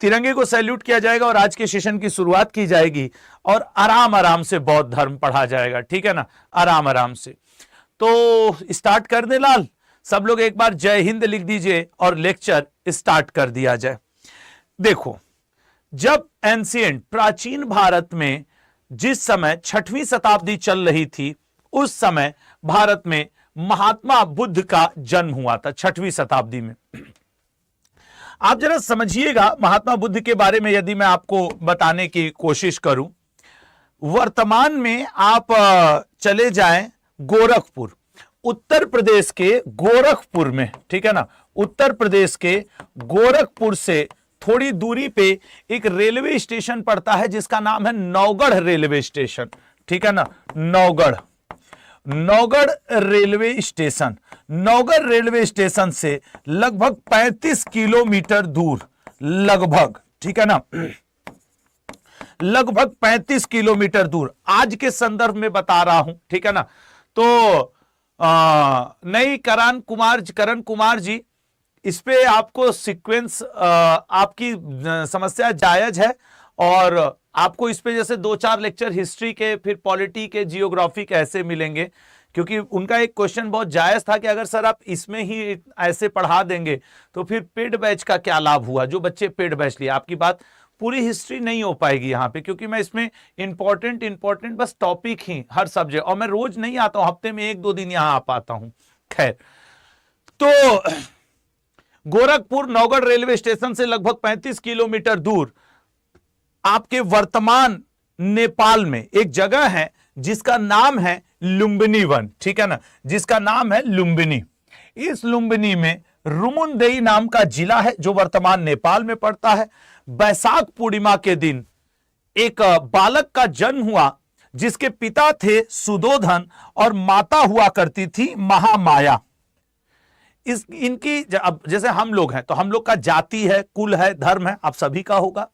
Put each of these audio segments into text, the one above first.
तिरंगे को सैल्यूट किया जाएगा और आज के सेशन की शुरुआत की जाएगी और आराम आराम से बौद्ध धर्म पढ़ा जाएगा, ठीक है ना, आराम आराम से। तो स्टार्ट कर दे लाल, सब लोग एक बार जय हिंद लिख दीजिए और लेक्चर स्टार्ट कर दिया जाए। देखो, जब एंशिएंट प्राचीन भारत में जिस समय 6वीं शताब्दी चल रही थी, उस समय भारत में महात्मा बुद्ध का जन्म हुआ था 6वीं शताब्दी में। आप जरा समझिएगा महात्मा बुद्ध के बारे में यदि मैं आपको बताने की कोशिश करूं। वर्तमान में आप चले जाएं गोरखपुर, उत्तर प्रदेश के गोरखपुर में, ठीक है ना, उत्तर प्रदेश के गोरखपुर से थोड़ी दूरी पे एक रेलवे स्टेशन पड़ता है जिसका नाम है नौगढ़ रेलवे स्टेशन, ठीक है ना, Naugarh railway station. Naugarh railway station से लगभग 35 किलोमीटर दूर, लगभग, ठीक है ना, लगभग 35 किलोमीटर दूर, आज के संदर्भ में बता रहा हूं, ठीक है ना। तो नहीं करण कुमार जी, इस पे आपको सीक्वेंस, आपकी समस्या जायज है और आपको इस पे जैसे 2-4 लेक्चर हिस्ट्री के, फिर पॉलिटी के, जियोग्राफी के ऐसे मिलेंगे, क्योंकि उनका एक क्वेश्चन बहुत जायज था कि अगर सर आप इसमें ही ऐसे पढ़ा देंगे तो फिर पेड बैच का क्या लाभ हुआ, जो बच्चे पेड बैच लिए। आपकी बात पूरी हिस्ट्री नहीं हो पाएगी यहाँ पे, क्योंकि मैं इसमें इंपॉर्टेंट बस टॉपिक ही हर सब्जेक्ट, और मैं रोज नहीं आता हूं, हफ्ते में 1-2 दिन यहाँ आ पाता हूं। खैर, तो गोरखपुर नौगढ़ रेलवे स्टेशन से लगभग 35 किलोमीटर दूर आपके वर्तमान नेपाल में एक जगह है जिसका नाम है लुम्बिनी वन, ठीक है ना, जिसका नाम है लुम्बिनी। इस लुम्बिनी में रुमुनदेई नाम का जिला है जो वर्तमान नेपाल में पड़ता है। बैसाख पूर्णिमा के दिन एक बालक का जन्म हुआ जिसके पिता थे सुदोधन और माता हुआ करती थी महामाया। इनकी अब जैसे हम लोग हैं तो हम लोग का जाति है, कुल है, धर्म है, आप सभी का होगा।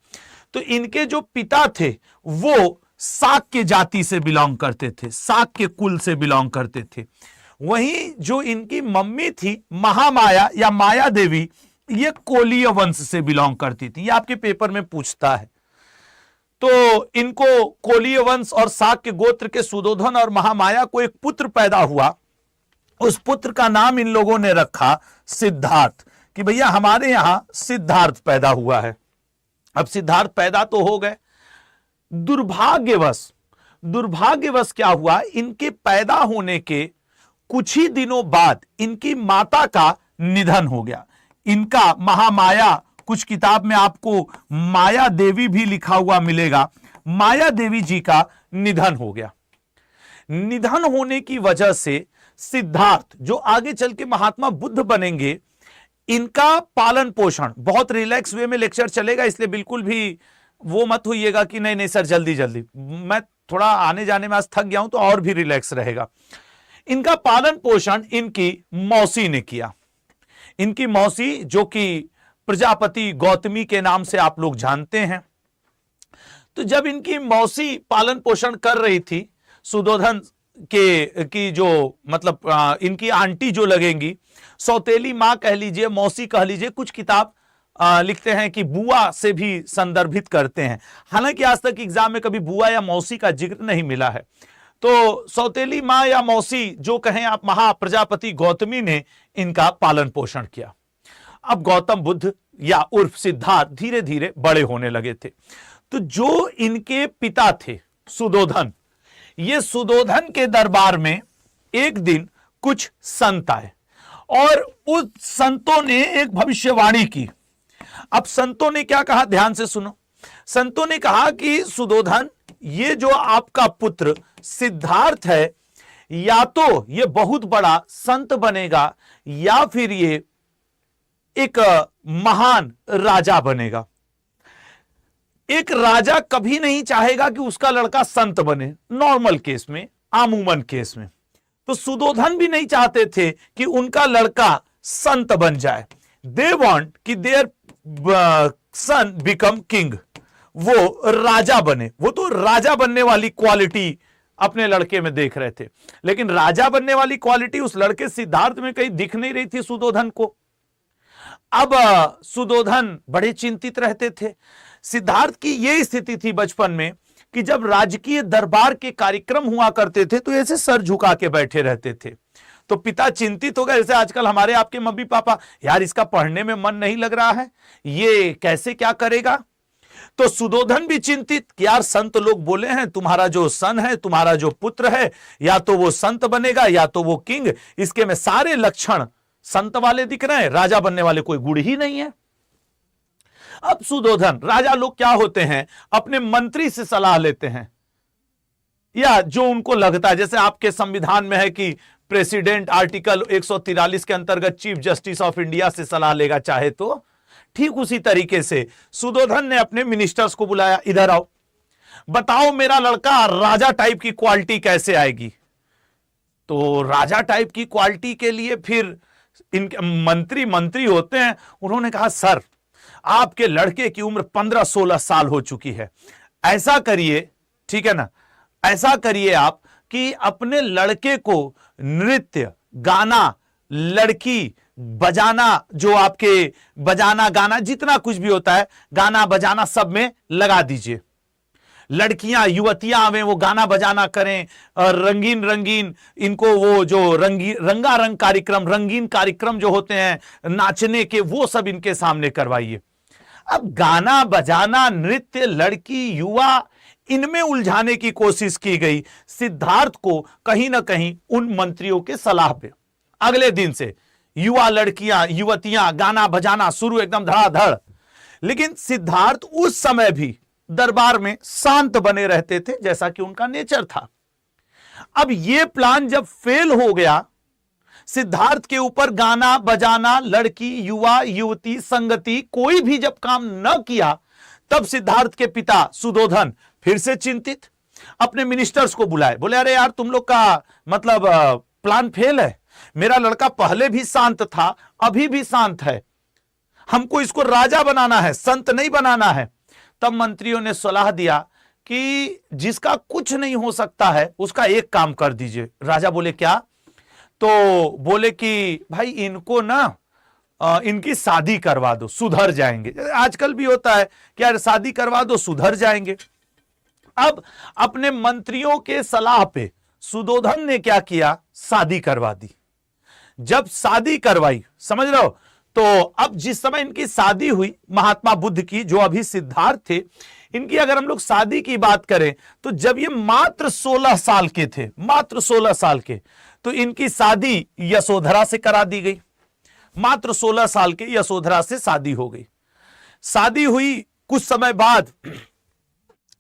तो इनके जो पिता थे वो शाक्य जाति से बिलोंग करते थे, शाक्य कुल से बिलोंग करते थे। वहीं जो इनकी मम्मी थी महामाया या माया देवी, ये कोलीय वंश से बिलोंग करती थी। ये आपके पेपर में पूछता है। तो इनको कोलीय वंश और शाक्य गोत्र के सुदोधन और महामाया को एक पुत्र पैदा हुआ। उस पुत्र का नाम इन लोगों ने रखा सिद्धार्थ, कि भैया हमारे यहां सिद्धार्थ पैदा हुआ है। अब सिद्धार्थ पैदा तो हो गए, दुर्भाग्यवश क्या हुआ, इनके पैदा होने के कुछ ही दिनों बाद इनकी माता का निधन हो गया। इनका महामाया, कुछ किताब में आपको माया देवी भी लिखा हुआ मिलेगा, माया देवी जी का निधन हो गया। निधन होने की वजह से सिद्धार्थ जो आगे चल के महात्मा बुद्ध बनेंगे, इनका पालन पोषण, बहुत रिलैक्स वे में लेक्चर चलेगा, इसलिए बिल्कुल भी वो मत होइएगा कि नहीं सर जल्दी, मैं थोड़ा आने जाने में आज थक गया हूं तो और भी रिलैक्स रहेगा। इनका पालन पोषण इनकी मौसी ने किया। इनकी मौसी जो कि प्रजापति गौतमी के नाम से आप लोग जानते हैं। तो जब इनकी मौसी पालन पोषण कर रही थी सुदोधन की जो मतलब इनकी आंटी जो लगेंगी, सौतेली मां कह लीजिए, मौसी कह लीजिए, कुछ किताब लिखते हैं कि बुआ से भी संदर्भित करते हैं। हालांकि आज तक एग्जाम में कभी बुआ या मौसी का जिक्र नहीं मिला है। तो सौतेली मां या मौसी जो कहें आप, महाप्रजापति गौतमी ने इनका पालन पोषण किया। अब गौतम बुद्ध या उर्फ सिद्धार्थ धीरे धीरे बड़े होने लगे थे। तो जो इनके पिता थे सुदोधन, ये सुदोधन के दरबार में एक दिन कुछ संत आए और उस संतों ने एक भविष्यवाणी की। अब संतों ने क्या कहा, ध्यान से सुनो। संतों ने कहा कि सुदोधन, ये जो आपका पुत्र सिद्धार्थ है, या तो ये बहुत बड़ा संत बनेगा या फिर ये एक महान राजा बनेगा। एक राजा कभी नहीं चाहेगा कि उसका लड़का संत बने, नॉर्मल केस में, आमूमन केस में। तो सुदोधन भी नहीं चाहते थे कि उनका लड़का संत बन जाए। दे वांट कि देयर सन बिकम किंग, वो राजा बने। वो तो राजा बनने वाली क्वालिटी अपने लड़के में देख रहे थे, लेकिन राजा बनने वाली क्वालिटी उस लड़के सिद्धार्थ में कहीं दिख नहीं रही थी सुदोधन को। अब सुधोधन बड़े चिंतित रहते थे। सिद्धार्थ की यह स्थिति थी बचपन में कि जब राजकीय दरबार के कार्यक्रम हुआ करते थे तो ऐसे सर झुका के बैठे रहते थे। तो पिता चिंतित हो गए, जैसे आजकल हमारे आपके मम्मी पापा, यार इसका पढ़ने में मन नहीं लग रहा है, ये कैसे क्या करेगा। तो सुधोधन भी चिंतित कि यार संत लोग बोले हैं तुम्हारा जो सन है, तुम्हारा जो पुत्र है, या तो वो संत बनेगा या तो वो किंग, इसके में सारे लक्षण संत वाले दिख रहे हैं, राजा बनने वाले कोई गुण ही नहीं है। अब सुधोधन, राजा लोग क्या होते हैं, अपने मंत्री से सलाह लेते हैं या जो उनको लगता है, जैसे आपके संविधान में है कि प्रेसिडेंट आर्टिकल 143 के अंतर्गत चीफ जस्टिस ऑफ इंडिया से सलाह लेगा चाहे तो, ठीक उसी तरीके से सुधोधन ने अपने मिनिस्टर्स को बुलाया, इधर आओ, बताओ मेरा लड़का राजा टाइप की क्वालिटी कैसे आएगी। तो राजा टाइप की क्वालिटी के लिए फिर इनके मंत्री होते हैं, उन्होंने कहा सर आपके लड़के की उम्र 15-16 साल हो चुकी है, ऐसा करिए, ठीक है ना, ऐसा करिए आप कि अपने लड़के को नृत्य, गाना, लड़की, बजाना, जो आपके बजाना गाना जितना कुछ भी होता है, गाना बजाना सब में लगा दीजिए। लड़कियां युवतियां आवे, वो गाना बजाना करें, और रंगीन रंगीन इनको वो जो रंगारंग कार्यक्रम, रंगीन कार्यक्रम जो होते हैं नाचने के, वो सब इनके सामने करवाइए। अब गाना बजाना, नृत्य, लड़की, युवा, इनमें उलझाने की कोशिश की गई सिद्धार्थ को कहीं ना कहीं उन मंत्रियों के सलाह पे। अगले दिन से युवा लड़कियां, युवतियां, गाना बजाना शुरू, एकदम धड़ाधड़। लेकिन सिद्धार्थ उस समय भी दरबार में शांत बने रहते थे, जैसा कि उनका नेचर था। अब यह प्लान जब फेल हो गया, सिद्धार्थ के ऊपर गाना बजाना, लड़की, युवा, युवती, संगति, कोई भी जब काम न किया, तब सिद्धार्थ के पिता सुधोधन फिर से चिंतित, अपने मिनिस्टर्स को बुलाए, बोले अरे यार तुम लोग का मतलब प्लान फेल है, मेरा लड़का पहले भी शांत था, अभी भी शांत है, हमको इसको राजा बनाना है, संत नहीं बनाना है। तब मंत्रियों ने सलाह दिया कि जिसका कुछ नहीं हो सकता है उसका एक काम कर दीजिए। राजा बोले क्या? तो बोले कि भाई इनको ना इनकी शादी करवा दो, सुधर जाएंगे। आजकल भी होता है कि यार शादी करवा दो, सुधर जाएंगे। अब अपने मंत्रियों के सलाह पे सुधोधन ने क्या किया, शादी करवा दी। जब शादी करवाई, समझ रहे हो, तो अब जिस समय इनकी शादी हुई महात्मा बुद्ध की, जो अभी सिद्धार्थ थे, इनकी अगर हम लोग शादी की बात करें तो जब ये मात्र 16 साल के थे, मात्र 16 साल के, तो इनकी शादी यशोधरा से करा दी गई। मात्र 16 साल के यशोधरा से शादी हो गई। शादी हुई, कुछ समय बाद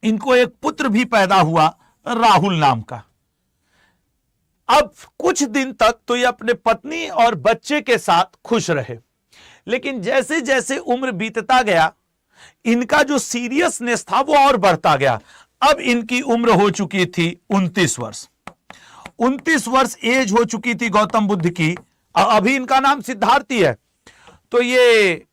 इनको एक पुत्र भी पैदा हुआ, राहुल नाम का। अब कुछ दिन तक तो ये अपने पत्नी और बच्चे के साथ खुश रहे, लेकिन जैसे जैसे उम्र बीतता गया, इनका जो सीरियसनेस था वो और बढ़ता गया। अब इनकी उम्र हो चुकी थी 29 वर्ष। 29 वर्ष एज हो चुकी थी गौतम बुद्ध की। अभी इनका नाम सिद्धार्थ ही है। तो ये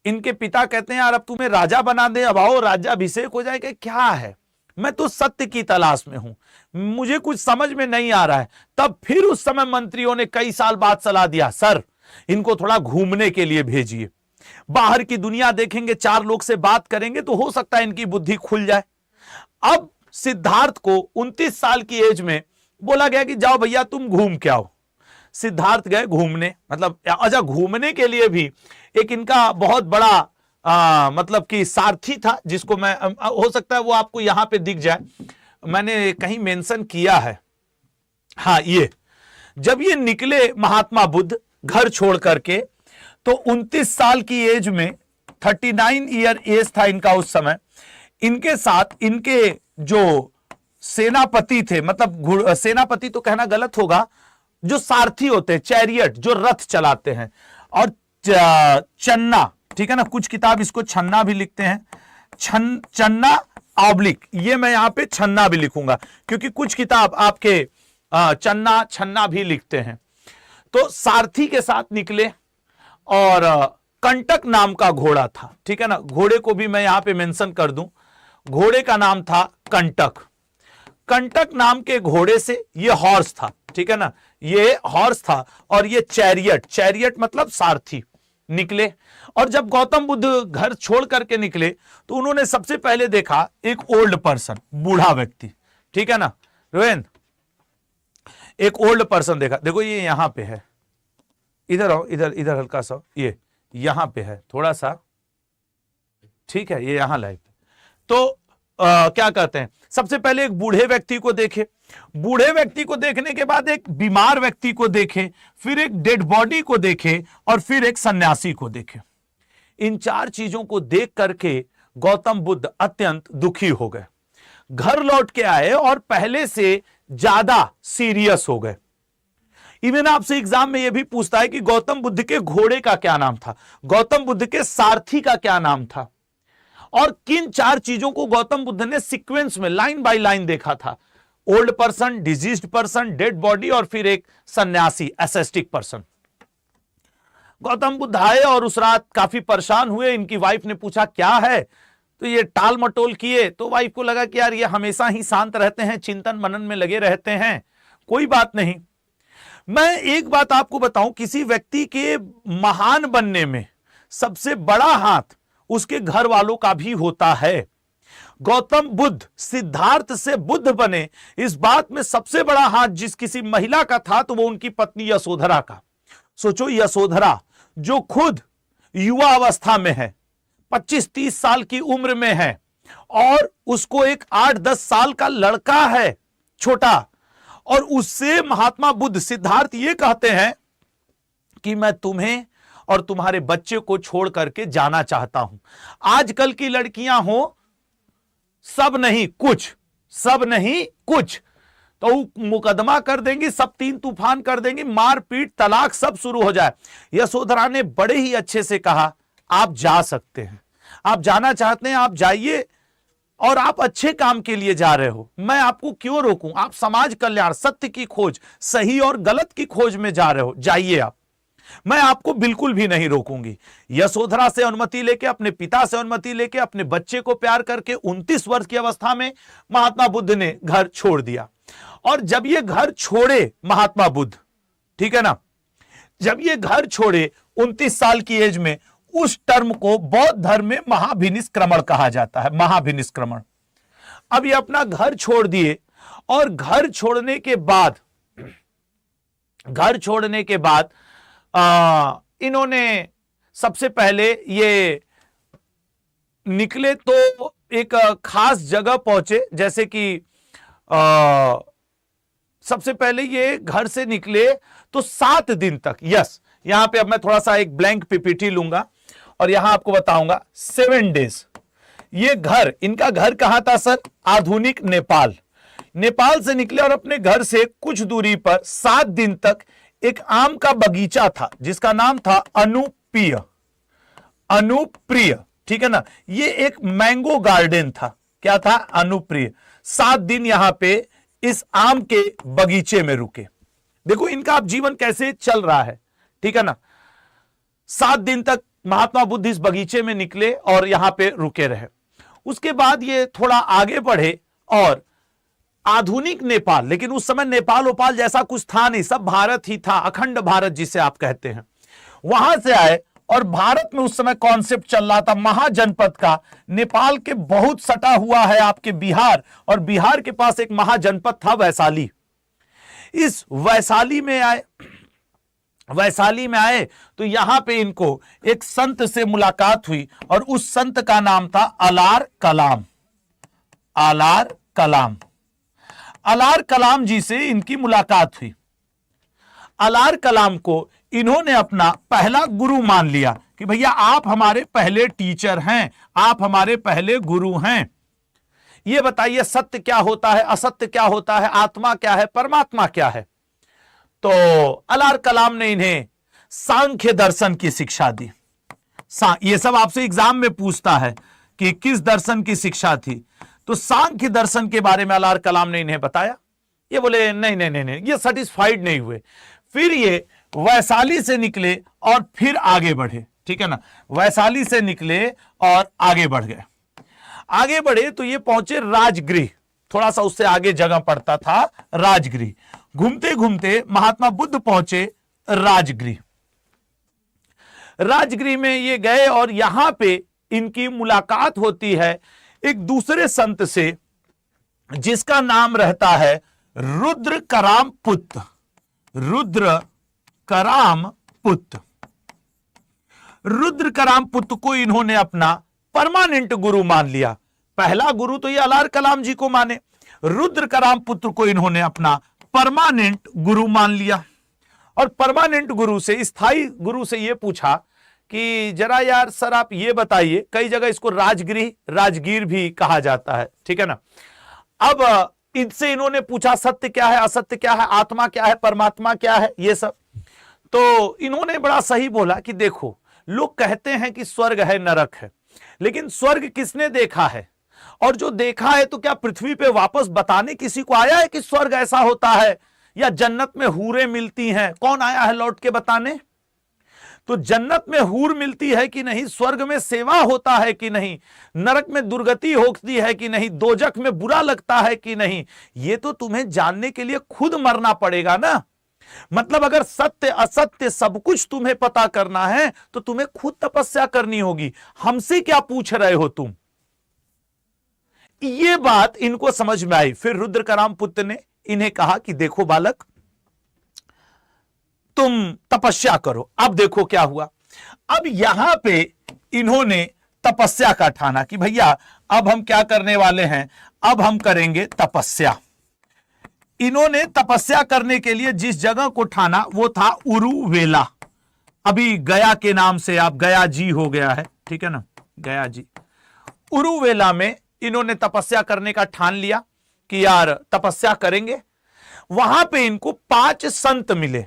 इनके पिता कहते हैं यार अब तुम्हें राजा बना दे, अब आओ राज्याभिषेक हो जाएगा। क्या है, मैं तो सत्य की तलाश में हूं, मुझे कुछ समझ में नहीं आ रहा है। तब फिर उस समय मंत्रियों ने कई साल बाद सलाह दिया, सर इनको थोड़ा घूमने के लिए भेजिए, बाहर की दुनिया देखेंगे, 4 लोग से बात करेंगे तो हो सकता है इनकी बुद्धि खुल जाए। अब सिद्धार्थ को 29 साल की एज में बोला गया कि जाओ भैया तुम घूम के आओ। सिद्धार्थ गए घूमने, मतलब अच्छा घूमने के लिए भी एक इनका बहुत बड़ा मतलब कि सारथी था, जिसको मैं हो सकता है वो आपको यहां पे दिख जाए, मैंने कहीं मेंशन किया है। हाँ, ये जब ये निकले महात्मा बुद्ध घर छोड़ करके, तो 29 साल की एज में 39 ईयर एज था इनका उस समय। इनके साथ इनके जो सेनापति थे, मतलब सेनापति तो कहना गलत होगा, जो सारथी होते हैं, चैरियट, जो रथ चलाते हैं, और चन्ना, ठीक है ना, कुछ किताब इसको छन्ना भी लिखते हैं, चन्ना ऑब्लिक, ये मैं यहां पे छन्ना भी लिखूंगा क्योंकि कुछ किताब आपके चन्ना छन्ना भी लिखते हैं। तो सारथी के साथ निकले, और कंटक नाम का घोड़ा था, ठीक है ना, घोड़े को भी मैं यहां पे मेंशन कर दूं, घोड़े का नाम था कंटक। कंटक नाम के घोड़े से ये हॉर्स था, ठीक है ना, ये हॉर्स था, और ये चैरियट, चैरियट मतलब सारथी, निकले। और जब गौतम बुद्ध घर छोड़ करके निकले तो उन्होंने सबसे पहले देखा एक ओल्ड पर्सन, बूढ़ा व्यक्ति, ठीक है ना रोहन, एक ओल्ड पर्सन देखा। देखो ये यहां पे है, इधर आओ, इधर इधर हल्का सा, ये यहां पे है थोड़ा सा, ठीक है, ये यहां लाइव। तो क्या कहते हैं, सबसे पहले एक बूढ़े व्यक्ति को देखे, बूढ़े व्यक्ति को देखने के बाद एक बीमार व्यक्ति को देखे, फिर एक डेड बॉडी को देखे और फिर एक सन्यासी को देखे। इन चार चीजों को देख करके गौतम बुद्ध अत्यंत दुखी हो गए, घर लौट के आए और पहले से ज्यादा सीरियस हो गए। इवन आपसे एग्जाम में यह भी पूछता है कि गौतम बुद्ध के घोड़े का क्या नाम था, गौतम बुद्ध के सारथी का क्या नाम था, और किन चार चीजों को गौतम बुद्ध ने सीक्वेंस में लाइन बाय लाइन देखा था। Old person, diseased person, dead body और फिर एक सन्यासी, एसेस्टिक पर्सन। गौतम बुद्ध आए और उस रात काफी परेशान हुए। इनकी वाइफ ने पूछा क्या है, तो ये टाल मटोल किए। तो वाइफ को लगा कि यार ये हमेशा ही शांत रहते हैं, चिंतन मनन में लगे रहते हैं, कोई बात नहीं। मैं एक बात आपको बताऊं, किसी व्यक्ति के महान बनने में सबसे बड़ा हाथ उसके घर वालों का भी होता है। गौतम बुद्ध सिद्धार्थ से बुद्ध बने, इस बात में सबसे बड़ा हाथ जिस किसी महिला का था तो वो उनकी पत्नी यशोधरा का। सोचो, यशोधरा जो खुद युवा अवस्था में है, 25-30 साल की उम्र में है, और उसको एक 8-10 साल का लड़का है छोटा, और उससे महात्मा बुद्ध सिद्धार्थ ये कहते हैं कि मैं तुम्हें और तुम्हारे बच्चे को छोड़ करके जाना चाहता हूं। आजकल की लड़कियां हो सब नहीं कुछ, सब नहीं कुछ, तो मुकदमा कर देंगी, सब 3 तूफान कर देंगी, मारपीट तलाक सब शुरू हो जाए। यशोधरा ने बड़े ही अच्छे से कहा आप जा सकते हैं, आप जाना चाहते हैं आप जाइए, और आप अच्छे काम के लिए जा रहे हो, मैं आपको क्यों रोकूं। आप समाज कल्याण, सत्य की खोज, सही और गलत की खोज में जा रहे हो, जाइए आप, मैं आपको बिल्कुल भी नहीं रोकूंगी। यशोधरा से अनुमति लेके, अपने पिता से अनुमति लेके, अपने बच्चे को प्यार करके 29 वर्ष की अवस्था में महात्मा बुद्ध ने घर छोड़ दिया। और जब ये घर छोड़े महात्मा बुद्ध, ठीक है ना, जब ये घर छोड़े 29 साल की एज में, उस टर्म को बौद्ध धर्म में महाभिनिष्क्रमण कहा जाता है, महाभिनिष्क्रमण। अब ये अपना घर छोड़ दिए, और घर छोड़ने के बाद इन्होंने सबसे पहले ये निकले तो एक खास जगह पहुंचे, जैसे कि सबसे पहले ये घर से निकले तो 7 दिन तक, यस, यहां पे अब मैं थोड़ा सा एक ब्लैंक पीपीटी लूंगा और यहां आपको बताऊंगा 7 डेज। ये घर, इनका घर कहां था सर, आधुनिक नेपाल। नेपाल से निकले और अपने घर से कुछ दूरी पर 7 दिन तक एक आम का बगीचा था जिसका नाम था अनुप्रिय, अनुप्रिय, ठीक है ना, ये एक मैंगो गार्डन था, क्या था, अनुप्रिय। 7 दिन यहां पे इस आम के बगीचे में रुके। देखो इनका अब जीवन कैसे चल रहा है, ठीक है ना। 7 दिन तक महात्मा बुद्ध इस बगीचे में निकले और यहां पे रुके रहे। उसके बाद ये थोड़ा आगे बढ़े और आधुनिक नेपाल, लेकिन उस समय नेपाल ओपाल जैसा कुछ था नहीं, सब भारत ही था, अखंड भारत जिसे आप कहते हैं, वहां से आए। और भारत में उस समय कॉन्सेप्ट चल रहा था महाजनपद का। नेपाल के बहुत सटा हुआ है आपके बिहार, और बिहार के पास एक महाजनपद था वैशाली। इस वैशाली में आए तो यहां पे इनको एक संत से मुलाकात हुई, और उस संत का नाम था अलार कलाम। अलार कलाम, अलार कलाम जी से इनकी मुलाकात हुई। अलार कलाम को इन्होंने अपना पहला गुरु मान लिया कि भैया आप हमारे पहले टीचर हैं, आप हमारे पहले गुरु हैं। ये बताइए सत्य क्या होता है, असत्य क्या होता है, आत्मा क्या है, परमात्मा क्या है। तो अलार कलाम ने इन्हें सांख्य दर्शन की शिक्षा दी। ये सब आपसे एग्जाम में पूछता है कि किस दर्शन की शिक्षा थी, तो सांख्य दर्शन के बारे में अलार कलाम ने इन्हें बताया। ये बोले नहीं नहीं नहीं नहीं, ये सेटिस्फाइड नहीं हुए। फिर ये वैशाली से निकले और फिर आगे बढ़े, ठीक है ना, वैशाली से निकले और आगे बढ़ गए। आगे बढ़े तो ये पहुंचे राजगृह, थोड़ा सा उससे आगे जगह पड़ता था राजगृह। घूमते घूमते महात्मा बुद्ध पहुंचे राजगृह। राजगृह में ये गए और यहां पे इनकी मुलाकात होती है एक दूसरे संत से, जिसका नाम रहता है रुद्र कराम पुत्र। रुद्र कराम पुत्र, रुद्र कराम पुत्र को इन्होंने अपना परमानेंट गुरु मान लिया। पहला गुरु तो ये अलार कलाम जी को माने, रुद्र कराम पुत्र को इन्होंने अपना परमानेंट गुरु मान लिया। और परमानेंट गुरु से, स्थायी गुरु से ये पूछा कि जरा यार सर आप ये बताइए, कई जगह इसको राजगृह राजगीर भी कहा जाता है, ठीक है ना। अब इनसे इन्होंने पूछा सत्य क्या है, असत्य क्या है, आत्मा क्या है, परमात्मा क्या है, ये सब। तो इन्होंने बड़ा सही बोला कि देखो, लोग कहते हैं कि स्वर्ग है नरक है, लेकिन स्वर्ग किसने देखा है? और जो देखा है तो क्या पृथ्वी पे वापस बताने किसी को आया है कि स्वर्ग ऐसा होता है, या जन्नत में हूरें मिलती हैं? कौन आया है लौट के बताने? तो जन्नत में हूर मिलती है कि नहीं, स्वर्ग में सेवा होता है कि नहीं, नरक में दुर्गति होती है कि नहीं, दोजख में बुरा लगता है कि नहीं, ये तो तुम्हें जानने के लिए खुद मरना पड़ेगा ना। मतलब अगर सत्य असत्य सब कुछ तुम्हें पता करना है तो तुम्हें खुद तपस्या करनी होगी, हमसे क्या पूछ रहे हो तुम? ये बात इनको समझ में आई। फिर रुद्र कराम पुत्र ने इन्हें कहा कि देखो बालक, तुम तपस्या करो। अब देखो क्या हुआ। अब यहां पे इन्होंने तपस्या का ठाना कि भैया अब हम क्या करने वाले हैं, अब हम करेंगे तपस्या। इन्होंने तपस्या करने के लिए जिस जगह को ठाना वो था उरुवेला। अभी गया के नाम से आप गया जी हो गया है, ठीक है ना, गया जी। उरुवेला में इन्होंने तपस्या करने का ठान लिया कि यार तपस्या करेंगे। वहां पे इनको 5 संत मिले।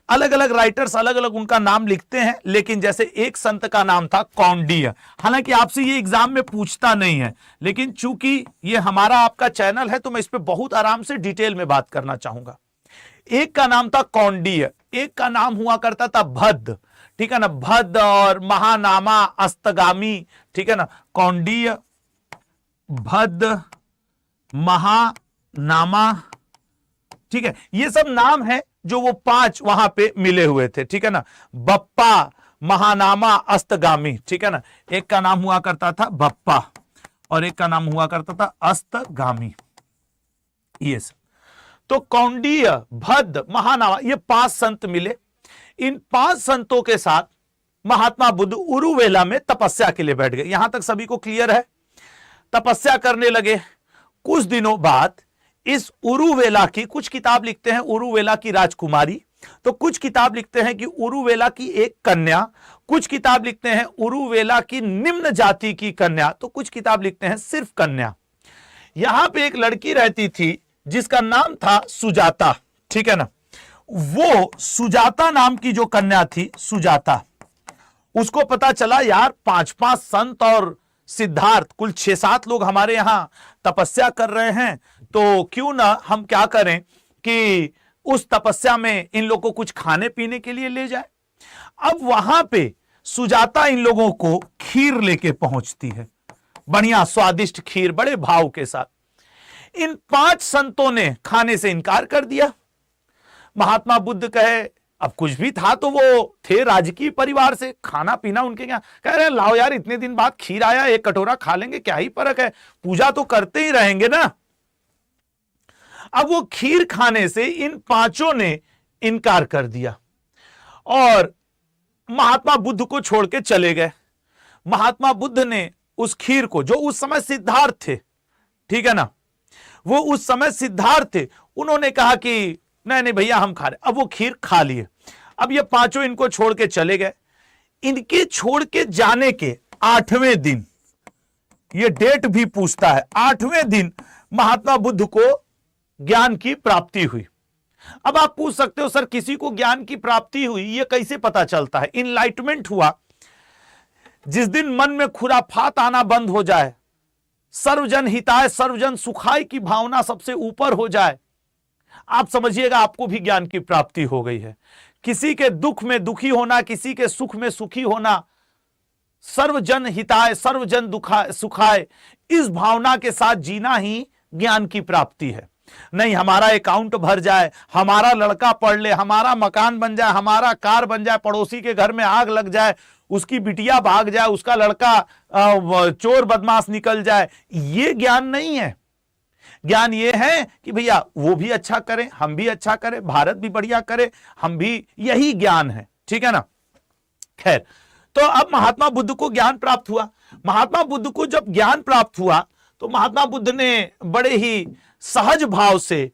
अलग अलग राइटर्स अलग अलग उनका नाम लिखते हैं, लेकिन जैसे एक संत का नाम था कौंडिन्य। हालांकि आपसे ये एग्जाम में पूछता नहीं है, लेकिन चूंकि ये हमारा आपका चैनल है तो मैं इस पे बहुत आराम से डिटेल में बात करना चाहूंगा। एक का नाम था कौंडिन्य, एक का नाम हुआ करता था भद्द, ठीक है ना, भद्द और महानामा अस्तगामी, ठीक है ना, कौंडिन्य, भद्द, महानामा, ठीक है, ये सब नाम है जो वो 5 वहां पे मिले हुए थे, ठीक है ना। बप्पा, महानामा, अस्तगामी, ठीक है ना। एक का नाम हुआ करता था बप्पा और एक का नाम हुआ करता था अस्तगामी, ये सब। तो कौंडिन्य, भद्द, महानामा, ये 5 संत मिले। इन 5 संतों के साथ महात्मा बुद्ध उरुवेला में तपस्या के लिए बैठ गए। यहां तक सभी को क्लियर है? तपस्या करने लगे। कुछ दिनों बाद इस उरुवेला की, कुछ किताब लिखते हैं उरुवेला की राजकुमारी, तो कुछ किताब लिखते हैं कि उरुवेला की एक कन्या, कुछ किताब लिखते हैं उरुवेला की निम्न जाति की कन्या, तो कुछ किताब लिखते हैं सिर्फ कन्या। यहां पे एक लड़की रहती थी जिसका नाम था सुजाता, ठीक है ना। वो सुजाता नाम की जो कन्या थी, सुजाता, उसको पता चला यार 5-5 संत और सिद्धार्थ, कुल 6-7 लोग हमारे यहां तपस्या कर रहे हैं, तो क्यों ना हम क्या करें कि उस तपस्या में इन लोगों को कुछ खाने पीने के लिए ले जाए। अब वहां पे सुजाता इन लोगों को खीर लेके पहुंचती है, बढ़िया स्वादिष्ट खीर, बड़े भाव के साथ। इन 5 संतों ने खाने से इनकार कर दिया। महात्मा बुद्ध कहे, अब कुछ भी था तो वो थे राजकीय परिवार से, खाना पीना उनके क्या, कह रहे हैं लाओ यार, इतने दिन बाद खीर आया, एक कटोरा खा लेंगे, क्या ही फर्क है, पूजा तो करते ही रहेंगे ना। अब वो खीर खाने से इन 5 ने इनकार कर दिया और महात्मा बुद्ध को छोड़ के चले गए। महात्मा बुद्ध ने उस खीर को, जो उस समय सिद्धार्थ थे, ठीक है ना, वो उस समय सिद्धार्थ थे, उन्होंने कहा कि नहीं नहीं भैया हम खा रहे। अब वो खीर खा लिए। अब ये 5 इनको छोड़ के चले गए। इनके छोड़ के जाने के 8वें दिन, ये डेट भी पूछता है, 8वें दिन महात्मा बुद्ध को ज्ञान की प्राप्ति हुई। अब आप पूछ सकते हो सर किसी को ज्ञान की प्राप्ति हुई ये कैसे पता चलता है? इनलाइटमेंट हुआ जिस दिन मन में खुराफात आना बंद हो जाए, सर्वजन हिताय सर्वजन सुखाय की भावना सबसे ऊपर हो जाए, आप समझिएगा आपको भी ज्ञान की प्राप्ति हो गई है। किसी के दुख में दुखी होना, किसी के सुख में सुखी होना, सर्वजन हिताय सर्वजन दुखाय सुखाय, इस भावना के साथ जीना ही ज्ञान की प्राप्ति है। नहीं हमारा अकाउंट भर जाए, हमारा लड़का पढ़ ले, हमारा मकान बन जाए, हमारा कार बन जाए, पड़ोसी के घर में आग लग जाए, उसकी बिटिया भाग जाए, उसका लड़का चोर बदमाश निकल जाए, ये ज्ञान नहीं है। ज्ञान ये है कि भैया वो भी अच्छा करें, हम भी अच्छा करें, भारत भी बढ़िया करे, हम भी, यही ज्ञान है, ठीक है ना। खैर, तो अब महात्मा बुद्ध को ज्ञान प्राप्त हुआ। महात्मा बुद्ध को जब ज्ञान प्राप्त हुआ तो महात्मा बुद्ध ने बड़े ही सहज भाव से,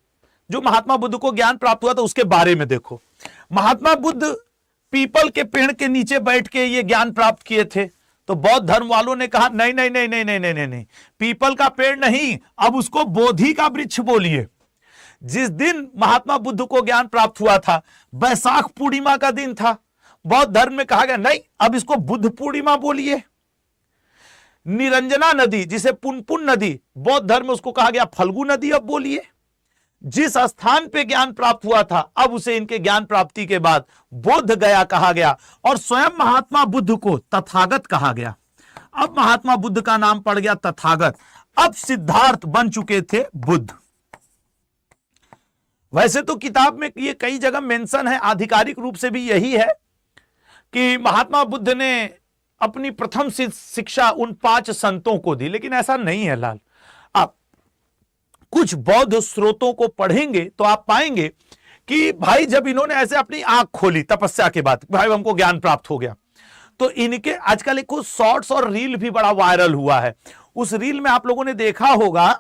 जो महात्मा बुद्ध को ज्ञान प्राप्त हुआ तो उसके बारे में देखो। महात्मा बुद्ध पीपल के पेड़ के नीचे बैठ के ये ज्ञान प्राप्त किए थे। तो बौद्ध धर्म वालों ने कहा नहीं नहीं नहीं नहीं नहीं नहीं नहीं, नहीं। पीपल का पेड़ नहीं, अब उसको बोधि का वृक्ष बोलिए। जिस दिन महात्मा बुद्ध को ज्ञान प्राप्त हुआ था वैशाख पूर्णिमा का दिन था। बौद्ध धर्म में कहा गया नहीं, अब इसको बुद्ध पूर्णिमा बोलिए। निरंजना नदी, जिसे पुनपुन नदी, बौद्ध धर्म में उसको कहा गया फल्गु नदी, अब बोलिए। जिस स्थान पे ज्ञान प्राप्त हुआ था अब उसे इनके ज्ञान प्राप्ति के बाद बोध गया कहा गया, और स्वयं महात्मा बुद्ध को तथागत कहा गया। अब महात्मा बुद्ध का नाम पड़ गया तथागत। अब सिद्धार्थ बन चुके थे बुद्ध। वैसे तो किताब में ये कई जगह मेंशन है, आधिकारिक रूप से भी यही है कि महात्मा बुद्ध ने अपनी प्रथम शिक्षा उन 5 संतों को दी, लेकिन ऐसा नहीं है लाल। आप कुछ बौद्ध स्रोतों को पढ़ेंगे तो आप पाएंगे कि भाई जब इन्होंने ऐसे अपनी आंख खोली तपस्या के बाद, भाई हमको ज्ञान प्राप्त हो गया, तो इनके आजकल एक शॉर्ट्स और रील भी बड़ा वायरल हुआ है। उस रील में आप लोगों ने देखा होगा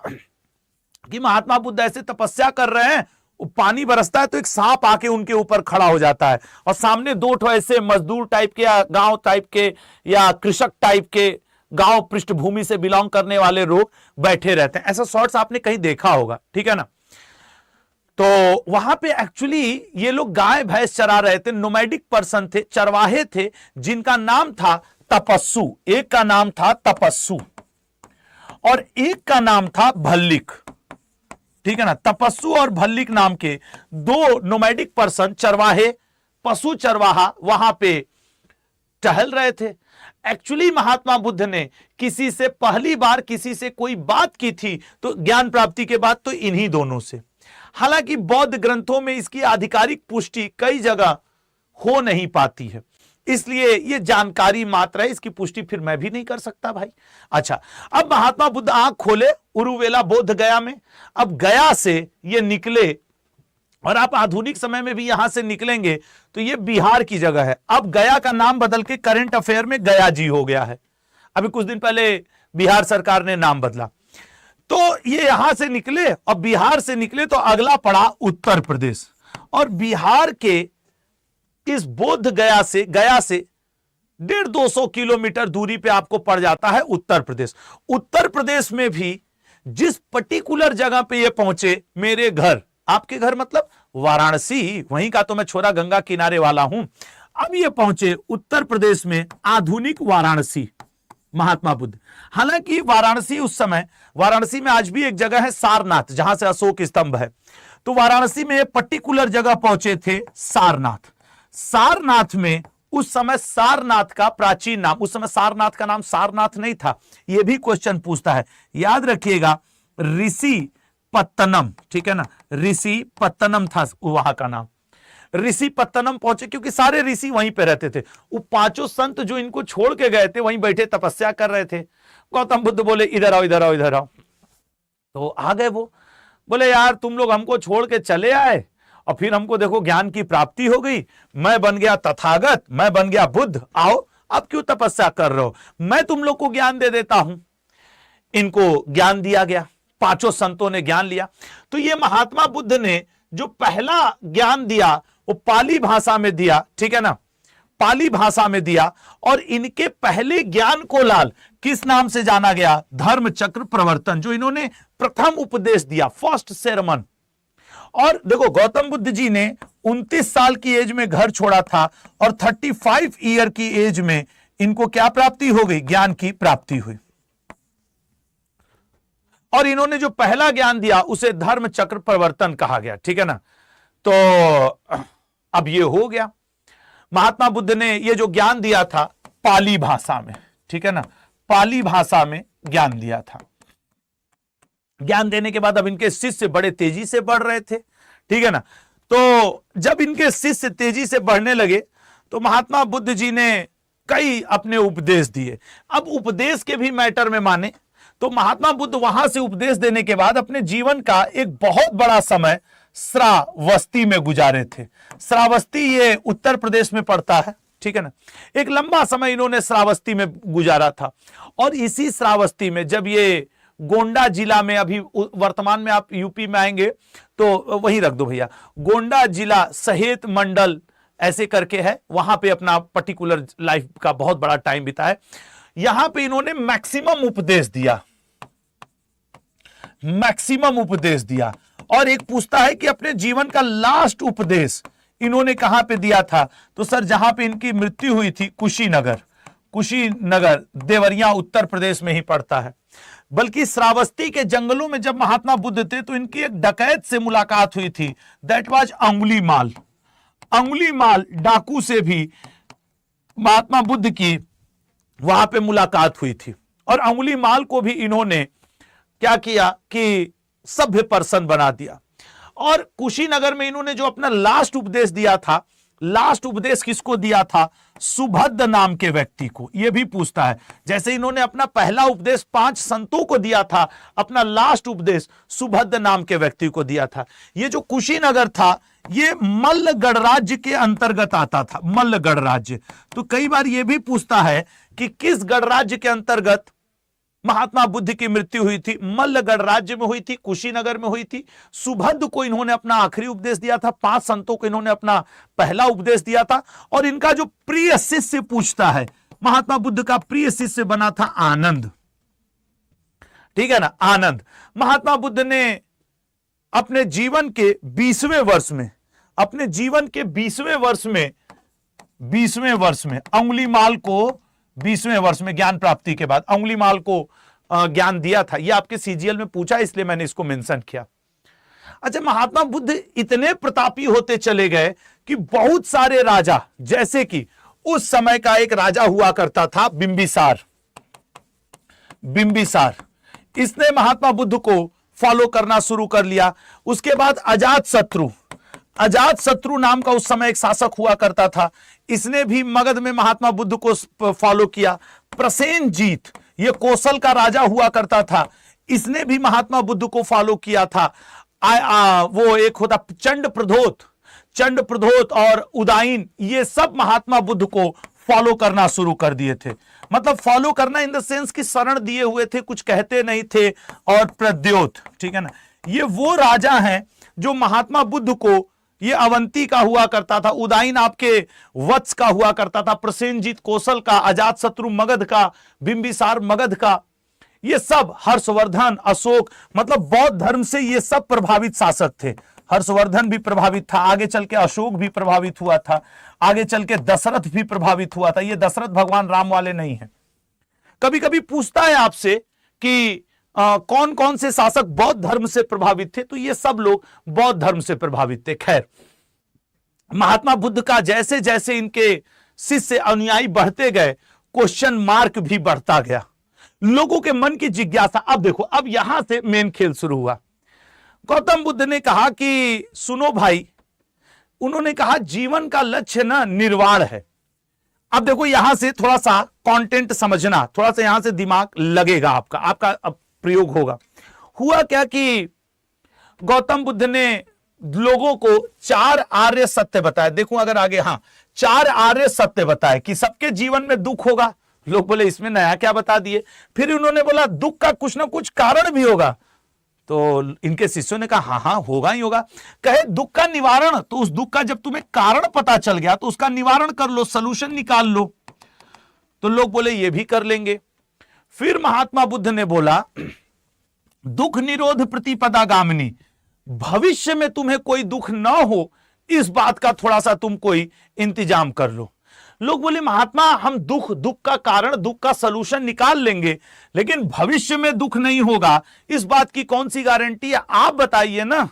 कि महात्मा बुद्ध ऐसे तपस्या कर रहे हैं, पानी बरसता है तो एक सांप आके उनके ऊपर खड़ा हो जाता है, और सामने 2 ठो ऐसे मजदूर टाइप के या गांव टाइप के या कृषक टाइप के, गांव पृष्ठभूमि से बिलोंग करने वाले लोग बैठे रहते हैं। ऐसा शॉर्ट्स आपने कहीं देखा होगा, ठीक है ना। तो वहां पे एक्चुअली ये लोग गाय भैंस चरा रहे थे, नोमैडिक पर्सन थे, चरवाहे थे, जिनका नाम था तपस्सु। एक का नाम था तपस्सु और एक का नाम था भल्लिक, ठीक है ना। तपस्सु और भल्लिक नाम के 2 नोमैडिक पर्सन, चरवाहे, पशु चरवाहा, वहां पे टहल रहे थे। एक्चुअली महात्मा बुद्ध ने किसी से पहली बार किसी से कोई बात की थी तो ज्ञान प्राप्ति के बाद तो इन्हीं दोनों से। हालांकि बौद्ध ग्रंथों में इसकी आधिकारिक पुष्टि कई जगह हो नहीं पाती है, इसलिए ये जानकारी मात्र है, इसकी पुष्टि फिर मैं भी नहीं कर सकता भाई। अच्छा, अब महात्मा बुद्ध आंख खोले उरुवेला बोध गया में। अब गया से ये निकले, और आप आधुनिक समय में भी यहां से निकलेंगे तो ये बिहार की जगह है। अब गया का नाम बदल के करंट अफेयर में गया जी हो गया है। अभी कुछ दिन पहले बिहार सरकार ने नाम बदला। तो ये यहां से निकले, अब बिहार से निकले तो अगला पड़ा उत्तर प्रदेश, और बिहार के इस बोध गया से 150-200 किलोमीटर दूरी पे आपको पड़ जाता है उत्तर प्रदेश। उत्तर प्रदेश में भी जिस पर्टिकुलर जगह पे ये पहुंचे, मेरे घर, आपके घर मतलब वाराणसी, वहीं का तो मैं छोरा गंगा किनारे वाला हूं। अब ये पहुंचे उत्तर प्रदेश में आधुनिक वाराणसी, महात्मा बुद्ध। हालांकि वाराणसी उस समय, वाराणसी में आज भी एक जगह है सारनाथ, जहां से अशोक स्तंभ है, तो वाराणसी में पर्टिकुलर जगह पहुंचे थे सारनाथ। सारनाथ में उस समय सारनाथ का प्राचीन नाम, उस समय सारनाथ का नाम सारनाथ नहीं था, यह भी क्वेश्चन पूछता है, याद रखिएगा, ऋषि पत्तनम, ठीक है ना, ऋषि पत्तनम था वहां का नाम। ऋषि पत्तनम पहुंचे क्योंकि सारे ऋषि वहीं पे रहते थे। वो 5 संत जो इनको छोड़ के गए थे वहीं बैठे तपस्या कर रहे थे। गौतम बुद्ध बोले इधर आओ इधर आओ इधर आओ, तो आ गए। वो बोले यार तुम लोग हमको छोड़ के चले आए और फिर हमको देखो ज्ञान की प्राप्ति हो गई, मैं बन गया तथागत, मैं बन गया बुद्ध, आओ अब क्यों तपस्या कर रहे हो, मैं तुम लोग को ज्ञान दे देता हूं। इनको ज्ञान दिया गया, 5 संतों ने ज्ञान लिया। तो ये महात्मा बुद्ध ने जो पहला ज्ञान दिया वो पाली भाषा में दिया, ठीक है ना, पाली भाषा में दिया। और इनके पहले ज्ञान को लाल किस नाम से जाना गया, धर्म चक्र प्रवर्तन, जो इन्होंने प्रथम उपदेश दिया, फर्स्ट सेरेमन। और देखो गौतम बुद्ध जी ने 29 साल की एज में घर छोड़ा था और 35 ईयर की एज में इनको क्या प्राप्ति हो गई, ज्ञान की प्राप्ति हुई। और इन्होंने जो पहला ज्ञान दिया उसे धर्म चक्र प्रवर्तन कहा गया, ठीक है ना। तो अब ये हो गया, महात्मा बुद्ध ने ये जो ज्ञान दिया था पाली भाषा में, ठीक है ना, पाली भाषा में ज्ञान दिया था। ज्ञान देने के बाद अब इनके शिष्य बड़े तेजी से बढ़ रहे थे, ठीक है ना। तो जब इनके शिष्य तेजी से बढ़ने लगे तो महात्मा बुद्ध जी ने कई अपने उपदेश दिए। अब उपदेश के भी मैटर में माने तो महात्मा बुद्ध वहां से उपदेश देने के बाद अपने जीवन का एक बहुत बड़ा समय श्रावस्ती में गुजारे थे। श्रावस्ती ये उत्तर प्रदेश में पड़ता है, ठीक है ना। एक लंबा समय इन्होंने श्रावस्ती में गुजारा था और इसी श्रावस्ती में जब ये गोंडा जिला में, अभी वर्तमान में आप यूपी में आएंगे तो वहीं रख दो भैया, गोंडा जिला सहेत मंडल ऐसे करके है, वहां पे अपना पर्टिकुलर लाइफ का बहुत बड़ा टाइम बिताया। यहां पे इन्होंने मैक्सिमम उपदेश दिया, मैक्सिमम उपदेश दिया। और एक पूछता है कि अपने जीवन का लास्ट उपदेश इन्होंने कहां पे दिया था, तो सर जहां पे इनकी मृत्यु हुई थी कुशीनगर, कुशीनगर देवरिया उत्तर प्रदेश में ही पड़ता है। बल्कि श्रावस्ती के जंगलों में जब महात्मा बुद्ध थे तो इनकी एक डकैत से मुलाकात हुई थी, दैट वाज अंगुलीमाल। अंगुलीमाल डाकू से भी महात्मा बुद्ध की वहां पे मुलाकात हुई थी और अंगुलीमाल को भी इन्होंने क्या किया कि सभ्य पर्सन बना दिया। और कुशीनगर में इन्होंने जो अपना लास्ट उपदेश दिया था, लास्ट उपदेश किसको दिया था? सुभद्र नाम के व्यक्ति को। यह भी पूछता है, जैसे इन्होंने अपना पहला उपदेश 5 संतों को दिया था, अपना लास्ट उपदेश सुभद्र नाम के व्यक्ति को दिया था। यह जो कुशीनगर था ये मल्ल गणराज्य के अंतर्गत आता था, मल्ल गणराज्य। तो कई बार यह भी पूछता है कि किस गणराज्य के अंतर्गत महात्मा बुद्ध की मृत्यु हुई थी? मल्ल गणराज्य में हुई थी, कुशीनगर में हुई थी। सुभद्र को इन्होंने अपना आखिरी उपदेश दिया था, 5 संतों को इन्होंने अपना पहला उपदेश दिया था। और इनका जो प्रिय शिष्य पूछता है, महात्मा बुद्ध का प्रिय शिष्य बना था आनंद, ठीक है ना, आनंद। महात्मा बुद्ध ने अपने जीवन के 20वें वर्ष में, अपने जीवन के 20वें वर्ष में अंगुलीमाल को 20वें वर्ष में ज्ञान प्राप्ति के बाद अंगुलीमाल को ज्ञान दिया था। यह आपके सीजीएल में पूछा इसलिए मैंने इसको मेंशन किया। अच्छा, महात्मा बुद्ध इतने प्रतापी होते चले गए कि बहुत सारे राजा, जैसे कि उस समय का एक राजा हुआ करता था बिंबिसार, बिंबिसार, इसने महात्मा बुद्ध को फॉलो करना शुरू कर लिया। उसके बाद अजातशत्रु, अजातशत्रु नाम का उस समय एक शासक हुआ करता था, इसने भी मगध में महात्मा बुद्ध को फॉलो किया। प्रसेनजीत, ये कौशल का राजा हुआ करता था, इसने भी महात्मा बुद्ध को फॉलो किया था। वो एक होता चंड प्रधोत, चंड प्रधोत और उदाइन, ये सब महात्मा बुद्ध को फॉलो करना शुरू कर दिए थे। मतलब फॉलो करना इन द सेंस कि शरण दिए हुए थे, कुछ कहते नहीं थे। और प्रद्योत, ठीक है ना, ये वो राजा हैं जो महात्मा बुद्ध को, ये अवंती का हुआ करता था, उदाइन आपके वत्स का हुआ करता था, प्रसेनजीत कौशल का, अजातशत्रु मगध का, बिंबिसार मगध का, ये सब, हर्षवर्धन, अशोक, मतलब बौद्ध धर्म से ये सब प्रभावित शासक थे। हर्षवर्धन भी प्रभावित था, आगे चल के अशोक भी प्रभावित हुआ था, आगे चल के दशरथ भी प्रभावित हुआ था। ये दशरथ भगवान राम वाले नहीं है। कभी कभी पूछता है आपसे कि कौन कौन से शासक बौद्ध धर्म से प्रभावित थे, तो ये सब लोग बौद्ध धर्म से प्रभावित थे। खैर, महात्मा बुद्ध का जैसे जैसे इनके शिष्य अनुयायी बढ़ते गए, क्वेश्चन मार्क भी बढ़ता गया, लोगों के मन की जिज्ञासा। अब देखो, अब यहां से मेन खेल शुरू हुआ। गौतम बुद्ध ने कहा कि सुनो भाई, उन्होंने कहा जीवन का लक्ष्य ना निर्वाण है। अब देखो, यहां से थोड़ा सा कंटेंट समझना, थोड़ा सा यहां से दिमाग लगेगा, आपका अब प्रयोग होगा। हुआ क्या कि गौतम बुद्ध ने लोगों को 4 आर्य सत्य बताए। देखो अगर आगे, हाँ, 4 आर्य सत्य बताए कि सबके जीवन में दुख होगा। लोग बोले इसमें नया क्या बता दिए। फिर उन्होंने बोला दुख का कुछ ना कुछ कारण भी होगा। तो इनके शिष्यों ने कहा हाँ हाँ होगा ही होगा। कहे दुख का निवारण, तो उस दुख का जब तुम्हें कारण पता चल गया तो उसका निवारण कर लो, सलूशन निकाल लो। तो लोग बोले ये भी कर लेंगे। फिर महात्मा बुद्ध ने बोला दुख निरोध प्रतिपदा गामिनी, भविष्य में तुम्हें कोई दुख ना हो इस बात का थोड़ा सा तुम कोई इंतजाम कर लो। लोग बोले महात्मा हम दुख का कारण, दुख का सलूशन निकाल लेंगे, लेकिन भविष्य में दुख नहीं होगा इस बात की कौन सी गारंटी है? आप बताइए ना,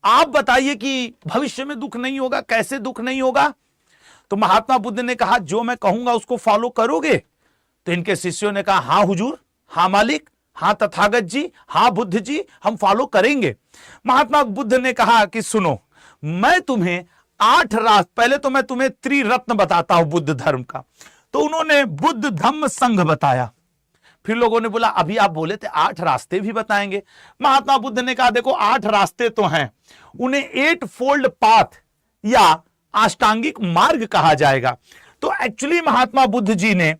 आप बताइए कि भविष्य में दुख नहीं होगा, कैसे दुख नहीं होगा? तो महात्मा बुद्ध ने कहा जो मैं कहूंगा उसको फॉलो करोगे? तो इनके शिष्यों ने कहा हाँ हुजूर, हाँ मालिक, हाँ तथागत जी, हाँ बुद्ध जी, हम फॉलो करेंगे। महात्मा बुद्ध ने कहा कि सुनो, मैं तुम्हें 8 रास्ते, पहले तो मैं तुम्हें त्रिरत्न बताता हूं बुद्ध धर्म का। तो उन्होंने बुद्ध धम्म संघ बताया। फिर लोगों ने बोला अभी आप बोले थे 8 रास्ते भी बताएंगे। महात्मा बुद्ध ने कहा देखो 8 रास्ते तो हैं, उन्हें 8 फोल्ड पाथ या अष्टांगिक मार्ग कहा जाएगा। तो एक्चुअली महात्मा बुद्ध जी ने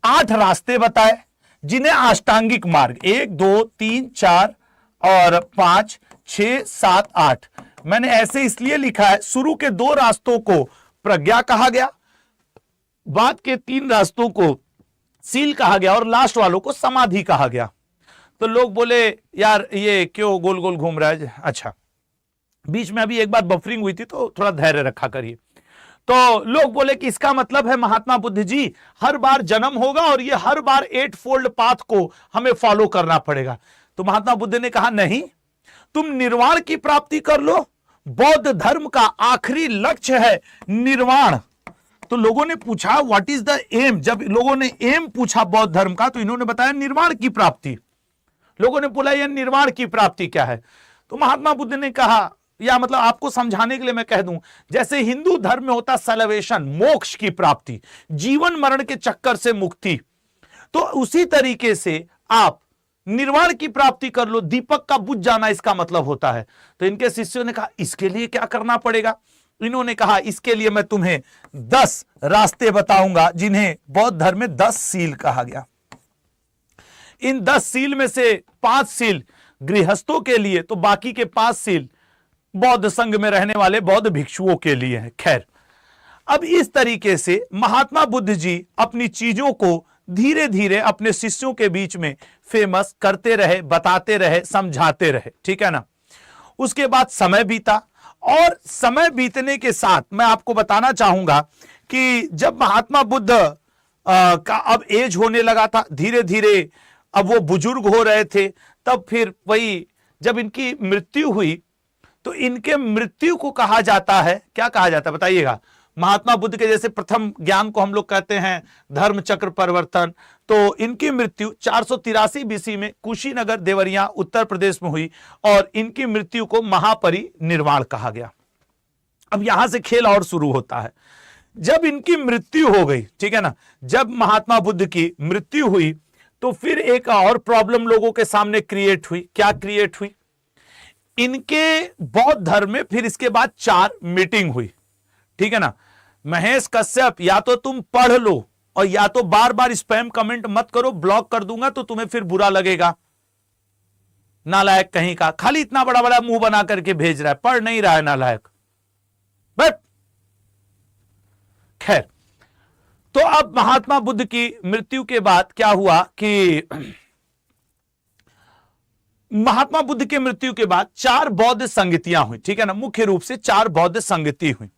8 रास्ते बताए जिन्हें अष्टांगिक मार्ग 1 2 3 4 और 5 6 7 8, मैंने ऐसे इसलिए लिखा है, शुरू के 2 रास्तों को प्रज्ञा कहा गया, बाद के 3 रास्तों को सील कहा गया और लास्ट वालों को समाधि कहा गया। तो लोग बोले यार ये क्यों गोल गोल घूम रहा है। अच्छा, बीच में अभी एक बार बफरिंग हुई थी तो थोड़ा धैर्य रखा करिए। तो लोग बोले कि इसका मतलब है महात्मा बुद्ध जी हर बार जन्म होगा और ये हर बार 8 फोल्ड पाथ को हमें फॉलो करना पड़ेगा। तो महात्मा बुद्ध ने कहा नहीं, तुम निर्वाण की प्राप्ति कर लो, बौद्ध धर्म का आखिरी लक्ष्य है निर्वाण। तो लोगों ने पूछा व्हाट इज द एम, जब लोगों ने एम पूछा बौद्ध धर्म का तो इन्होंने बताया निर्वाण की प्राप्ति। लोगों ने बोला यह निर्वाण की प्राप्ति क्या है। तो महात्मा बुद्ध ने कहा, या मतलब आपको समझाने के लिए मैं कह दूं, जैसे हिंदू धर्म में होता सैल्वेशन, मोक्ष की प्राप्ति, जीवन मरण के चक्कर से मुक्ति, तो उसी तरीके से आप निर्वाण की प्राप्ति कर लो, दीपक का बुझ जाना इसका मतलब होता है। तो इनके शिष्यों ने कहा इसके लिए क्या करना पड़ेगा। इन्होंने कहा इसके लिए मैं तुम्हें 10 रास्ते बताऊंगा जिन्हें बौद्ध धर्म में 10 सील कहा गया। इन 10 सील में से 5 सील गृहस्थों के लिए, तो बाकी के 5 सील बौद्ध संघ में रहने वाले बौद्ध भिक्षुओं के लिए है। खैर, अब इस तरीके से महात्मा बुद्ध जी अपनी चीजों को धीरे धीरे अपने शिष्यों के बीच में फेमस करते रहे, बताते रहे, समझाते रहे, ठीक है ना। उसके बाद समय बीता और समय बीतने के साथ मैं आपको बताना चाहूंगा कि जब महात्मा बुद्ध का अब एज होने लगा था, धीरे धीरे अब वो बुजुर्ग हो रहे थे, तब फिर वही जब इनकी मृत्यु हुई तो इनके मृत्यु को कहा जाता है, क्या कहा जाता है बताइएगा। महात्मा बुद्ध के जैसे प्रथम ज्ञान को हम लोग कहते हैं धर्म चक्र परिवर्तन। तो इनकी मृत्यु 483 बीसी में कुशीनगर देवरिया उत्तर प्रदेश में हुई और इनकी मृत्यु को महापरिनिर्वाण कहा गया। अब यहां से खेल और शुरू होता है। जब इनकी मृत्यु हो गई, ठीक है ना, जब महात्मा बुद्ध की मृत्यु हुई तो फिर एक और प्रॉब्लम लोगों के सामने क्रिएट हुई। क्या क्रिएट हुई, इनके बौद्ध धर्म में फिर इसके बाद 4 मीटिंग हुई, ठीक है ना। महेश कश्यप, या तो तुम पढ़ लो और या तो बार बार स्पैम कमेंट मत करो, ब्लॉक कर दूंगा तो तुम्हें फिर बुरा लगेगा। नालायक कहीं का, खाली इतना बड़ा बड़ा मुंह बना करके भेज रहा है, पढ़ नहीं रहा है नालायक। बट खैर, तो अब महात्मा बुद्ध की मृत्यु के बाद क्या हुआ कि महात्मा बुद्ध के मृत्यु के बाद 4 बौद्ध संगतियां हुई, ठीक है ना। मुख्य रूप से 4 बौद्ध संगति हुई।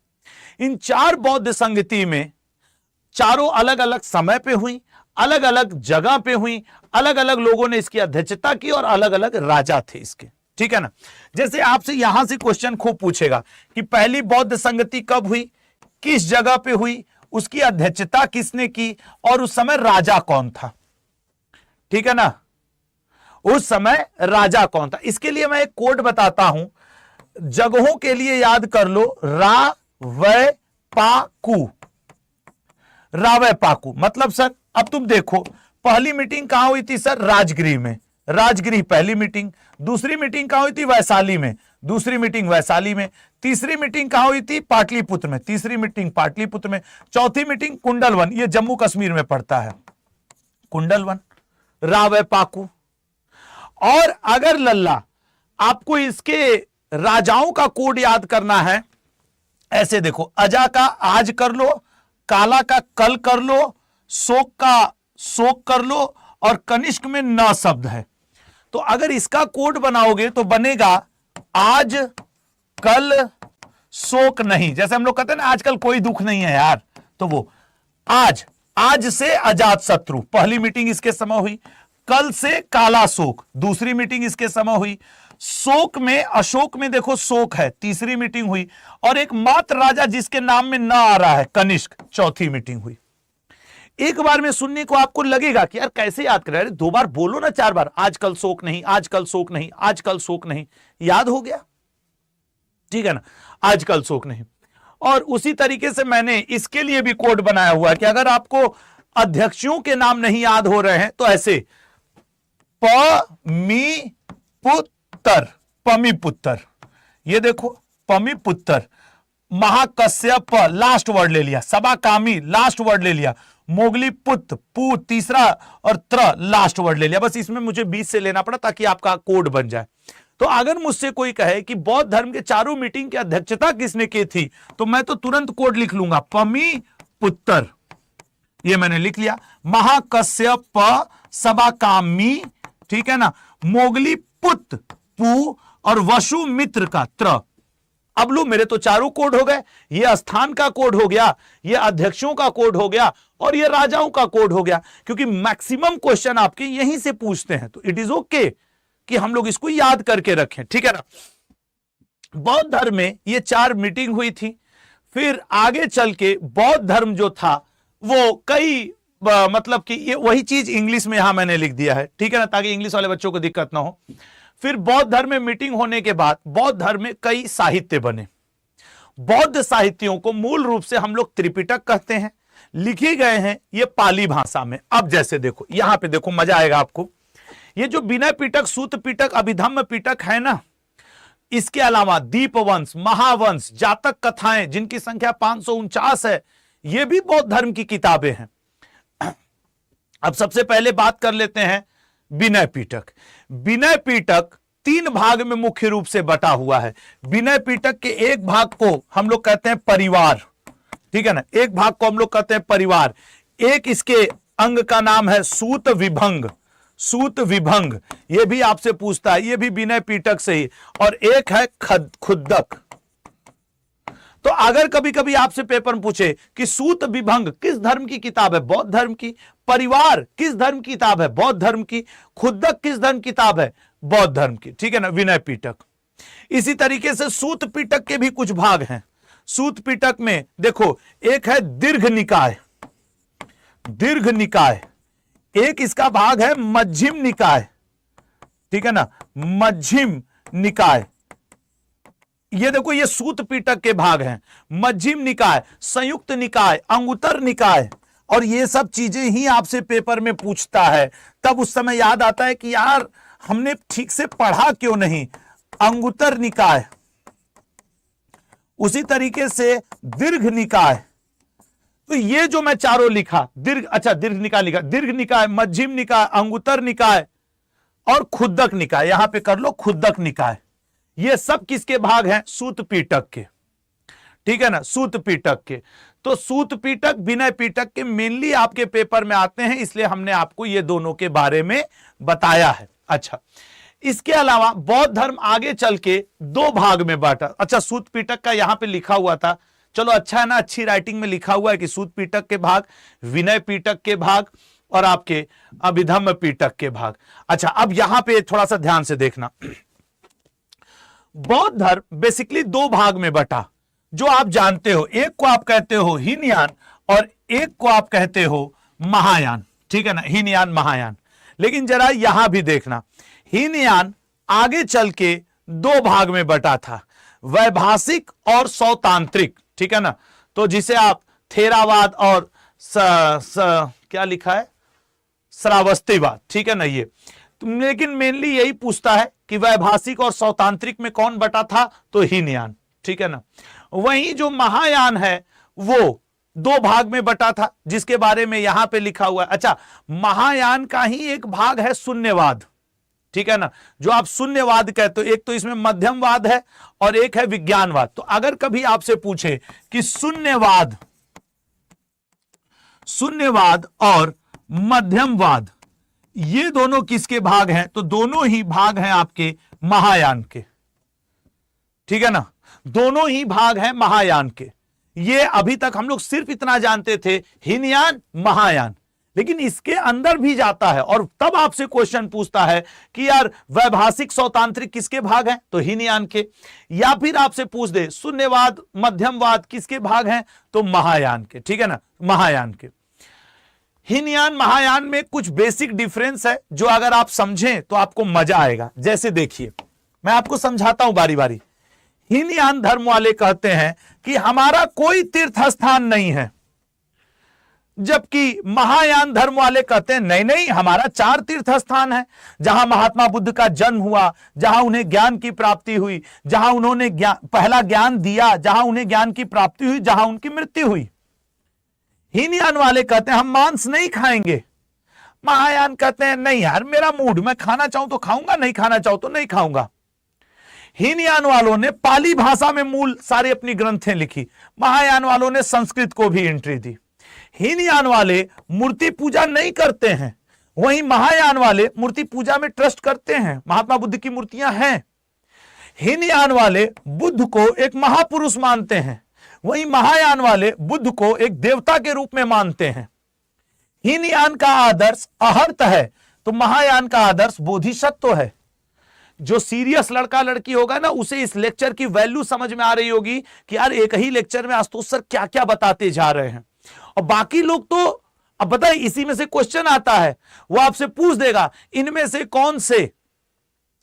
इन 4 बौद्ध संगति में चारों अलग अलग समय पे हुई, अलग अलग जगह पे हुई, अलग अलग लोगों ने इसकी अध्यक्षता की और अलग अलग राजा थे इसके, ठीक है ना। जैसे आपसे यहां से क्वेश्चन खूब पूछेगा कि पहली बौद्ध संगति कब हुई, किस जगह पे हुई, उसकी अध्यक्षता किसने की और उस समय राजा कौन था, ठीक है ना। उस समय राजा कौन था, इसके लिए मैं एक कोड बताता हूं, जगहों के लिए याद कर लो। रा वै पाकू, रावै पाकू मतलब सर, अब तुम देखो पहली मीटिंग कहां हुई थी सर, राजगृह में, राजगृह पहली मीटिंग। दूसरी मीटिंग कहां हुई थी, वैशाली में, दूसरी मीटिंग वैशाली में। तीसरी मीटिंग कहां हुई थी, पाटलिपुत्र में, तीसरी मीटिंग पाटलिपुत्र में। चौथी मीटिंग कुंडलवन, ये जम्मू कश्मीर में पड़ता है, कुंडलवन, रावै पाकू। और अगर लल्ला आपको इसके राजाओं का कोड याद करना है, ऐसे देखो, अजा का आज कर लो, काला का कल कर लो, शोक का शोक कर लो और कनिष्क में न शब्द है। तो अगर इसका कोड बनाओगे तो बनेगा आज कल शोक नहीं। जैसे हम लोग कहते हैं ना आजकल कोई दुख नहीं है यार, तो वो आज, आज से अजात शत्रु पहली मीटिंग इसके समय हुई। कल से काला शोक दूसरी मीटिंग इसके समय हुई। शोक में, अशोक में देखो शोक है, तीसरी मीटिंग हुई। और एक मात्र राजा जिसके नाम में ना आ रहा है, कनिष्क, चौथी मीटिंग हुई। एक बार में सुनने को आपको लगेगा कि यार कैसे याद कर रहे हैं, 2 बार बोलो ना, 4 बार, आजकल शोक नहीं, आजकल शोक नहीं, आजकल शोक नहीं, याद हो गया, ठीक है ना, आजकल शोक नहीं। और उसी तरीके से मैंने इसके लिए भी कोड बनाया हुआ है कि अगर आपको अध्यक्षों के नाम नहीं याद हो रहे हैं तो ऐसे पमीपुत्र, पमीपुत्र, ये देखो पमीपुत्र, महाकश्यप लास्ट वर्ड ले लिया, सबाकामी लास्ट वर्ड ले लिया, मोगली पुत्र पू तीसरा और त्र लास्ट वर्ड ले लिया। बस इसमें मुझे 20 से लेना पड़ा ताकि आपका कोड बन जाए। तो अगर मुझसे कोई कहे कि बौद्ध धर्म के चारों मीटिंग की अध्यक्षता किसने की थी, तो मैं तो तुरंत कोड लिख लूंगा, पमीपुत्र, ये मैंने लिख लिया, महाकश्यप सबाकामी, ठीक है ना, मोगली पुत्र पू और वसुमित्र का त्र। अब लो, मेरे तो चारों कोड हो गए, ये स्थान का कोड हो गया, ये अध्यक्षों का कोड हो गया और ये राजाओं का कोड हो गया, क्योंकि मैक्सिमम क्वेश्चन आपके यहीं से पूछते हैं। तो इट इज ओके कि हम लोग इसको याद करके रखें, ठीक है ना। बौद्ध धर्म में ये 4 मीटिंग हुई थी। फिर आगे चल के बौद्ध धर्म जो था वो कई मतलब कि ये वही चीज इंग्लिश में यहां मैंने लिख दिया है, ठीक है ना, ताकि इंग्लिश वाले बच्चों को दिक्कत ना हो। फिर बौद्ध धर्म में मीटिंग होने के बाद बौद्ध धर्म में कई साहित्य बने। बौद्ध साहित्यों को मूल रूप से हम लोग त्रिपिटक कहते हैं, लिखे गए हैं ये पाली भाषा में। अब जैसे देखो, यहां पे देखो, मजा आएगा आपको। ये जो विनय पिटक, सूत पिटक, अभिधम्म पिटक है ना, इसके अलावा दीपवंश, महावंश, जातक कथाएं जिनकी संख्या 549 है, ये भी बौद्ध धर्म की किताबें हैं। अब सबसे पहले बात कर लेते हैं विनय पिटक। विनय पिटक 3 भाग में मुख्य रूप से बटा हुआ है। विनय पिटक के एक भाग को हम लोग कहते हैं परिवार, ठीक है ना, एक भाग को हम लोग कहते हैं परिवार। एक इसके अंग का नाम है सूत विभंग, सूत विभंग, ये भी आपसे पूछता है, ये भी विनय पिटक से ही। और एक है खुद्दक। तो अगर कभी कभी आपसे पेपर में पूछे कि सूत विभंग किस धर्म की किताब है, बौद्ध धर्म की, परिवार किस धर्म की किताब है, बौद्ध धर्म की, खुद्दक किस धर्म की किताब है, बौद्ध धर्म की, ठीक है ना, विनय पिटक। इसी तरीके से सूत पिटक के भी कुछ भाग हैं। सूत पिटक में देखो, एक है दीर्घ निकाय, दीर्घ निकाय, एक इसका भाग है मध्यम निकाय, ठीक है ना, मध्यम निकाय। ये देखो, ये सूत पिटक के भाग हैं। मध्यम निकाय, संयुक्त निकाय, अंगुत्तर निकाय, और ये सब चीजें ही आपसे पेपर में पूछता है। तब उस समय याद आता है कि यार हमने ठीक से पढ़ा क्यों नहीं। अंगुत्तर निकाय, उसी तरीके से दीर्घ निकाय। तो ये जो मैं चारों लिखा, दीर्घ, अच्छा दीर्घ निकाय लिखा, दीर्घ निकाय, मध्यम निकाय, अंगुत्तर निकाय और खुद्दक निकाय, यहां पे कर लो खुद्दक निकाय। ये सब किसके भाग हैं, सूत पिटक के, ठीक है ना, सूत पिटक के। तो सूत पिटक, विनय पिटक के मेनली आपके पेपर में आते हैं, इसलिए हमने आपको ये दोनों के बारे में बताया है। अच्छा, इसके अलावा बौद्ध धर्म आगे चल के 2 भाग में बांटा। अच्छा, सूत पिटक का यहां पे लिखा हुआ था, चलो अच्छा है ना, अच्छी राइटिंग में लिखा हुआ है कि सूत पिटक के भाग, विनय पिटक के भाग और आपके अभिधम्म पिटक के भाग। अच्छा, अब यहां पे थोड़ा सा ध्यान से देखना। बौद्ध धर्म बेसिकली 2 भाग में बटा, जो आप जानते हो। एक को आप कहते हो हीनयान और एक को आप कहते हो महायान, ठीक है ना, हीनयान महायान। लेकिन जरा यहां भी देखना, हीनयान आगे चल के 2 भाग में बटा था, वैभाषिक और सौतांत्रिक, ठीक है ना। तो जिसे आप थेरावाद और क्या लिखा है, श्रावस्तीवाद, ठीक है ना ये। लेकिन मेनली यही पूछता है कि वैभाषिक और सौतांत्रिक में कौन बटा था, तो हीनयान, ठीक है ना। वहीं जो महायान है वो 2 भाग में बटा था, जिसके बारे में यहां पे लिखा हुआ है। अच्छा, महायान का ही एक भाग है शून्यवाद, ठीक है ना, जो आप शून्यवाद कहते हो। एक तो इसमें मध्यमवाद है और एक है विज्ञानवाद। तो अगर कभी आपसे पूछे कि शून्यवाद, शून्यवाद और मध्यमवाद ये दोनों किसके भाग हैं, तो दोनों ही भाग हैं आपके महायान के, ठीक है ना, दोनों ही भाग हैं महायान के। ये अभी तक हम लोग सिर्फ इतना जानते थे, हीनयान महायान, लेकिन इसके अंदर भी जाता है। और तब आपसे क्वेश्चन पूछता है कि यार वैभाषिक सौतांत्रिक किसके भाग हैं, तो हीनयान के। या फिर आपसे पूछ दे शून्यवाद मध्यमवाद किसके भाग हैं, तो महायान के, ठीक है ना, महायान के। हीनयान महायान में कुछ बेसिक डिफरेंस है जो अगर आप समझें तो आपको मजा आएगा। जैसे देखिए, मैं आपको समझाता हूं बारी बारी। हीनयान धर्म वाले कहते हैं कि हमारा कोई तीर्थ स्थान नहीं है, जबकि महायान धर्म वाले कहते हैं नहीं नहीं, हमारा 4 तीर्थ स्थान है, जहां महात्मा बुद्ध का जन्म हुआ, जहां उन्हें ज्ञान की प्राप्ति हुई, जहां उन्होंने पहला ज्ञान दिया, जहां उन्हें ज्ञान की प्राप्ति हुई, जहां उनकी मृत्यु हुई। हीनयान वाले कहते हैं हम मांस नहीं खाएंगे। महायान कहते हैं नहीं यार, मेरा मूड, मैं खाना चाहूं तो खाऊंगा, नहीं खाना चाहूं तो नहीं खाऊंगा। हीनयान वालों ने पाली भाषा में मूल सारी अपनी ग्रंथें लिखी, महायान वालों ने संस्कृत को भी एंट्री दी। हीनयान वाले मूर्ति पूजा नहीं करते हैं, वहीं महायान वाले मूर्ति पूजा में ट्रस्ट करते हैं, महात्मा बुद्ध की मूर्तियां हैं। हीनयान वाले बुद्ध को एक महापुरुष मानते हैं, वहीं महायान वाले बुद्ध को एक देवता के रूप में मानते हैं। हीनयान का आदर्श अहर्त है तो महायान का आदर्श बोधिसत्व है। जो सीरियस लड़का लड़की होगा ना, उसे इस लेक्चर की वैल्यू समझ में आ रही होगी कि यार एक ही लेक्चर में आशुतोष सर क्या क्या बताते जा रहे हैं। और बाकी लोग तो अब बताइए, इसी में से क्वेश्चन आता है, वो आपसे पूछ देगा इनमें से कौन से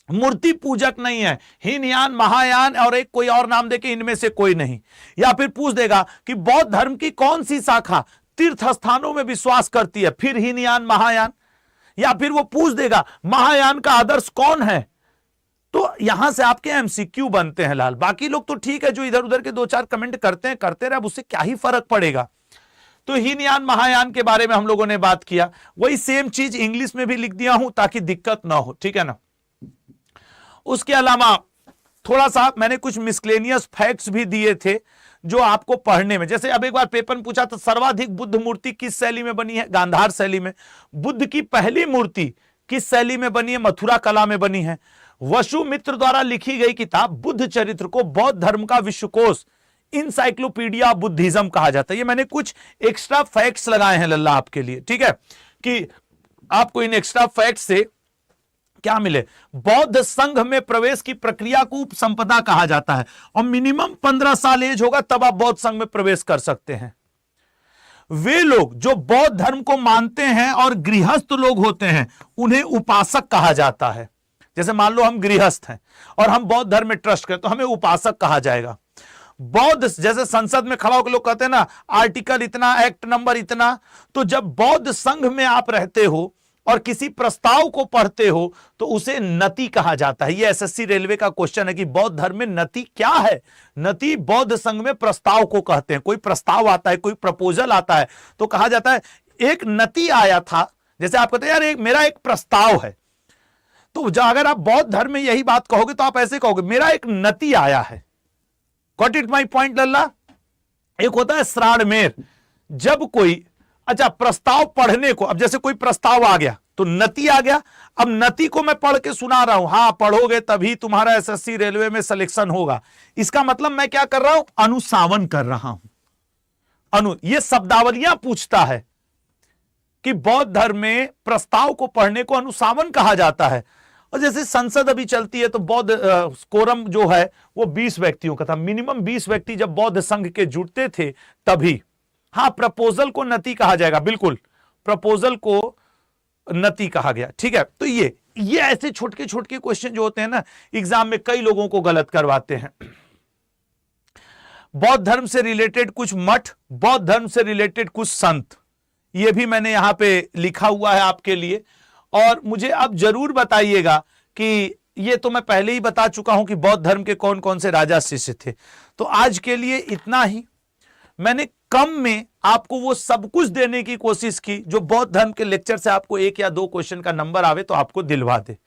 मूर्ति पूजक नहीं है, हीनयान, महायान और एक कोई और नाम देके इनमें से कोई नहीं। या फिर पूछ देगा कि बौद्ध धर्म की कौन सी शाखा तीर्थ स्थानों में विश्वास करती है, फिर हीनयान, महायान। या फिर वो पूछ देगा महायान का आदर्श कौन है। तो यहां से आपके एमसीक्यू बनते हैं लाल। बाकी लोग तो ठीक है, जो इधर उधर के 2-4 कमेंट करते हैं करते रहे, अब उससे क्या ही फर्क पड़ेगा। तो हीनयान महायान के बारे में हम लोगों ने बात किया, वही सेम चीज इंग्लिश में भी लिख दिया हूं ताकि दिक्कत ना हो, ठीक है ना। उसके अलावा थोड़ा सा मैंने कुछ मिसलेनियस फैक्ट्स भी दिए थे जो आपको पढ़ने में, जैसे अब एक बार पेपर में पूछा था सर्वाधिक बुद्ध मूर्ति किस शैली में बनी है, गांधार शैली में। बुद्ध की पहली मूर्ति किस शैली में बनी है, मथुरा कला में बनी है। वसुमित्र द्वारा लिखी गई किताब बुद्ध चरित्र को बौद्ध धर्म का विश्वकोश, इंसाइक्लोपीडिया बुद्धिज्म कहा जाता है। ये मैंने कुछ एक्स्ट्रा फैक्ट्स लगाए हैं लल्ला आपके लिए, ठीक है, कि आपको इन एक्स्ट्रा फैक्ट्स से क्या मिले। बौद्ध संघ में प्रवेश की प्रक्रिया को उपसंपदा कहा जाता है और मिनिमम 15 साल एज होगा तब आप बौद्ध संघ में प्रवेश कर सकते हैं। वे लोग जो बौद्ध धर्म को मानते हैं और गृहस्थ लोग होते हैं उन्हें उपासक कहा जाता है। जैसे मान लो हम गृहस्थ हैं और हम बौद्ध धर्म में ट्रस्ट करें तो हमें उपासक कहा जाएगा। बौद्ध, जैसे संसद में खड़ा होकर लोग कहते हैं ना आर्टिकल इतना, एक्ट नंबर इतना, तो जब बौद्ध संघ में आप रहते हो और किसी प्रस्ताव को पढ़ते हो तो उसे नति कहा जाता है। यह एसएससी रेलवे का क्वेश्चन है कि बौद्ध धर्म में नति क्या है। नति बौद्ध संघ में प्रस्ताव को कहते हैं। कोई प्रस्ताव आता है, कोई प्रपोजल आता है तो कहा जाता है एक नति आया था। जैसे आप कहते हैं यार मेरा एक प्रस्ताव है, तो अगर आप बौद्ध धर्म में यही बात कहोगे तो आप ऐसे कहोगे मेरा एक नति आया है। गॉट इट माई पॉइंट लल्ला। एक होता है श्राड़मेर, जब कोई अच्छा प्रस्ताव पढ़ने को, अब जैसे कोई प्रस्ताव आ गया तो नति आ गया, अब नति को मैं पढ़ के सुना रहा हूं, हाँ पढ़ोगे तभी तुम्हारा एसएससी रेलवे में सिलेक्शन होगा। इसका मतलब मैं क्या कर रहा हूं, अनुसावन कर रहा हूं। ये शब्दावलियां पूछता है कि बौद्ध धर्म में प्रस्ताव को पढ़ने को अनुसावन कहा जाता है। और जैसे संसद अभी चलती है तो बौद्ध कोरम जो है वो 20 व्यक्तियों का था, मिनिमम 20 व्यक्ति जब बौद्ध संघ के जुड़ते थे तभी। हाँ, प्रपोजल को नति कहा जाएगा, बिल्कुल प्रपोजल को नति कहा गया, ठीक है। तो ये ऐसे छोटे छोटे क्वेश्चन जो होते हैं ना एग्जाम में कई लोगों को गलत करवाते हैं। बौद्ध धर्म से रिलेटेड कुछ मठ, बौद्ध धर्म से रिलेटेड कुछ संत, ये भी मैंने यहां पे लिखा हुआ है आपके लिए। और मुझे अब जरूर बताइएगा कि ये तो मैं पहले ही बता चुका हूं कि बौद्ध धर्म के कौन कौन से राजा शिष्य थे। तो आज के लिए इतना ही। मैंने कम में आपको वो सब कुछ देने की कोशिश की जो बौद्ध धर्म के लेक्चर से आपको 1 या 2 क्वेश्चन का नंबर आवे तो आपको दिलवा दे।